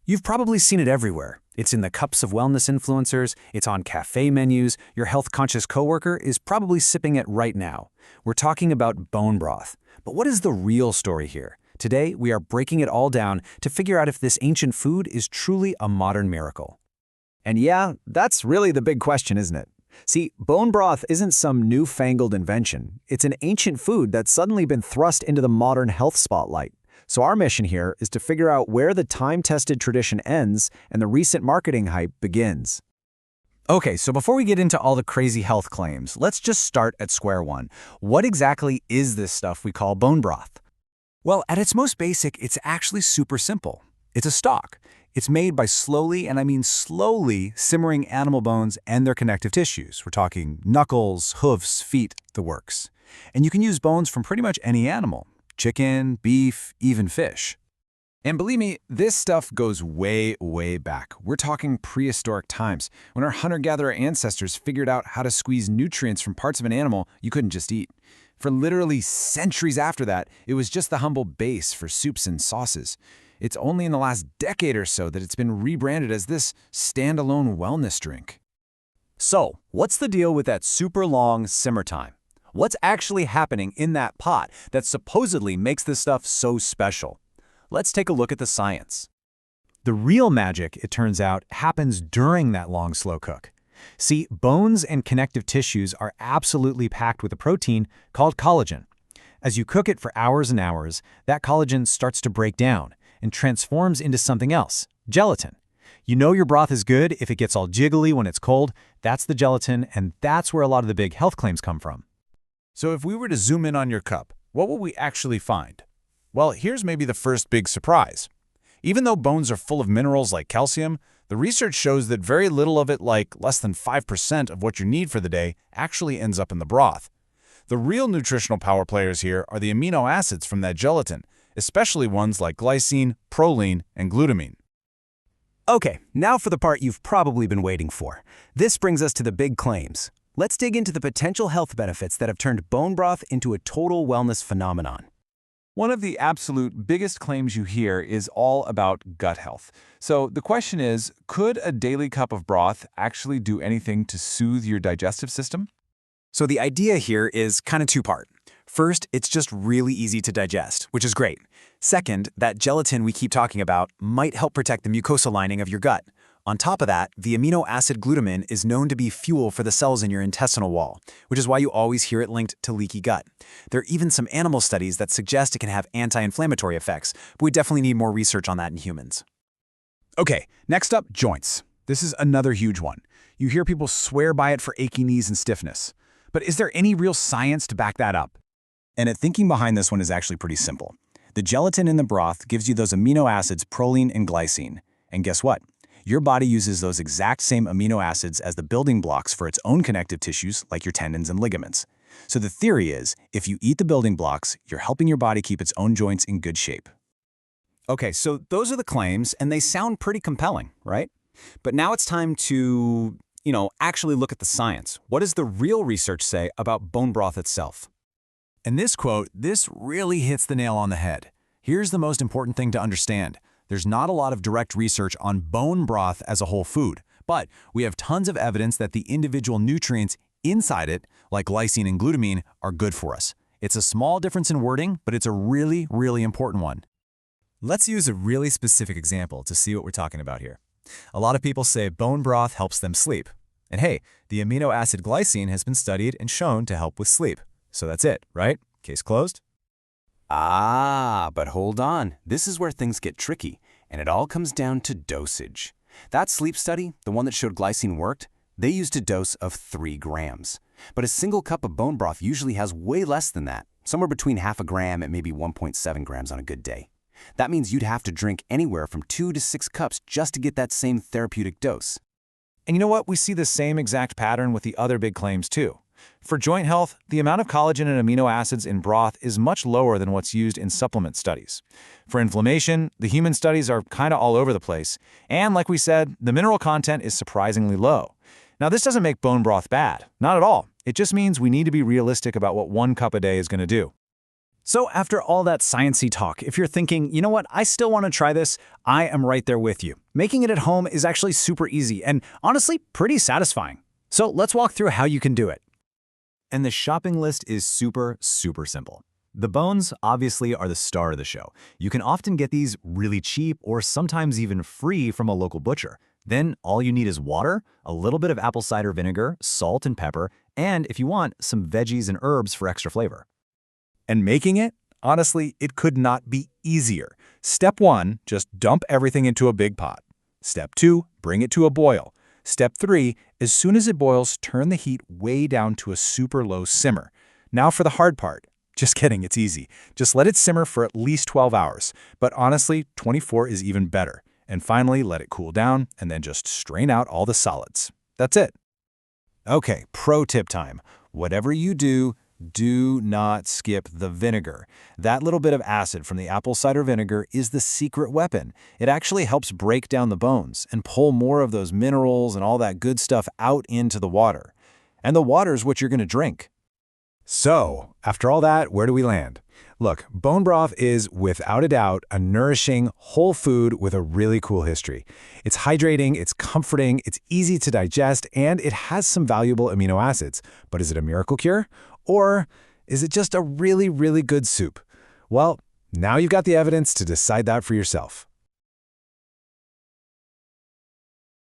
You've probably seen it everywhere. It's in the cups of wellness influencers, it's on cafe menus, your health-conscious coworker is probably sipping it right now. We're talking about bone broth. But what is the real story here? Today, we are breaking it all down to figure out if this ancient food is truly a modern miracle. And yeah, that's really the big question, isn't it? See, bone broth isn't some newfangled invention. It's an ancient food that's suddenly been thrust into the modern health spotlight. So our mission here is to figure out where the time-tested tradition ends and the recent marketing hype begins. Okay, so before we get into all the crazy health claims, let's just start at square one. What exactly is this stuff we call bone broth? Well, at its most basic, it's actually super simple. It's a stock. It's made by slowly, and I mean slowly, simmering animal bones and their connective tissues. We're talking knuckles, hoofs, feet, the works. And you can use bones from pretty much any animal. Chicken, beef, even fish. And believe me, this stuff goes way, way back. We're talking prehistoric times, when our hunter-gatherer ancestors figured out how to squeeze nutrients from parts of an animal you couldn't just eat. For literally centuries after that, it was just the humble base for soups and sauces. It's only in the last decade or so that it's been rebranded as this standalone wellness drink. So, what's the deal with that super long simmer time? What's actually happening in that pot that supposedly makes this stuff so special? Let's take a look at the science. The real magic, it turns out, happens during that long slow cook. See, bones and connective tissues are absolutely packed with a protein called collagen. As you cook it for hours and hours, that collagen starts to break down and transforms into something else, gelatin. You know your broth is good if it gets all jiggly when it's cold. That's the gelatin, and that's where a lot of the big health claims come from. So if we were to zoom in on your cup, what will we actually find? Well, here's maybe the first big surprise. Even though bones are full of minerals like calcium, the research shows that very little of it, like less than 5% of what you need for the day, actually ends up in the broth. The real nutritional power players here are the amino acids from that gelatin, especially ones like glycine, proline, and glutamine. Okay, now for the part you've probably been waiting for. This brings us to the big claims. Let's dig into the potential health benefits that have turned bone broth into a total wellness phenomenon. One of the absolute biggest claims you hear is all about gut health. So the question is, could a daily cup of broth actually do anything to soothe your digestive system? So the idea here is kind of two-part. First, it's just really easy to digest, which is great. Second, that gelatin we keep talking about might help protect the mucosal lining of your gut. On top of that, the amino acid glutamine is known to be fuel for the cells in your intestinal wall, which is why you always hear it linked to leaky gut. There are even some animal studies that suggest it can have anti-inflammatory effects, but we definitely need more research on that in humans. Okay, next up, joints. This is another huge one. You hear people swear by it for achy knees and stiffness. But is there any real science to back that up? And the thinking behind this one is actually pretty simple. The gelatin in the broth gives you those amino acids proline and glycine. And guess what? Your body uses those exact same amino acids as the building blocks for its own connective tissues like your tendons and ligaments. So the theory is, if you eat the building blocks, you're helping your body keep its own joints in good shape. Okay, so those are the claims, and they sound pretty compelling, right? But now it's time to, actually look at the science. What does the real research say about bone broth itself? In this quote, this really hits the nail on the head. Here's the most important thing to understand. There's not a lot of direct research on bone broth as a whole food, but we have tons of evidence that the individual nutrients inside it, like glycine and glutamine, are good for us. It's a small difference in wording, but it's a really, really important one. Let's use a really specific example to see what we're talking about here. A lot of people say bone broth helps them sleep. And hey, the amino acid glycine has been studied and shown to help with sleep. So that's it, right? Case closed? Ah, but hold on. This is where things get tricky, and it all comes down to dosage. That sleep study, the one that showed glycine worked, they used a dose of 3 grams. But a single cup of bone broth usually has way less than that, somewhere between half a gram and maybe 1.7 grams on a good day. That means you'd have to drink anywhere from 2 to 6 cups just to get that same therapeutic dose. And you know what? We see the same exact pattern with the other big claims too. For joint health, the amount of collagen and amino acids in broth is much lower than what's used in supplement studies. For inflammation, the human studies are kind of all over the place. And like we said, the mineral content is surprisingly low. Now, this doesn't make bone broth bad. Not at all. It just means we need to be realistic about what 1 cup a day is going to do. So after all that sciencey talk, if you're thinking, you know what, I still want to try this, I am right there with you. Making it at home is actually super easy and honestly pretty satisfying. So let's walk through how you can do it. And the shopping list is super simple. The bones obviously are the star of the show. You can often get these really cheap or sometimes even free from a local butcher. Then all you need is water, a little bit of apple cider vinegar, salt and pepper, and if you want, some veggies and herbs for extra flavor. And making it? Honestly, it could not be easier. Step 1, just dump everything into a big pot. Step 2, bring it to a boil. Step 3, as soon as it boils, turn the heat way down to a super low simmer. Now for the hard part. Just kidding, it's easy. Just let it simmer for at least 12 hours. But honestly, 24 is even better. And finally, let it cool down and then just strain out all the solids. That's it. Okay, pro tip time. Whatever you do, do not skip the vinegar. That little bit of acid from the apple cider vinegar is the secret weapon. It actually helps break down the bones and pull more of those minerals and all that good stuff out into the water. And the water is what you're going to drink. So, after all that, where do we land? Look, bone broth is, without a doubt, a nourishing, whole food with a really cool history. It's hydrating, it's comforting, it's easy to digest, and it has some valuable amino acids. But is it a miracle cure? Or is it just a really good soup? Well, now you've got the evidence to decide that for yourself.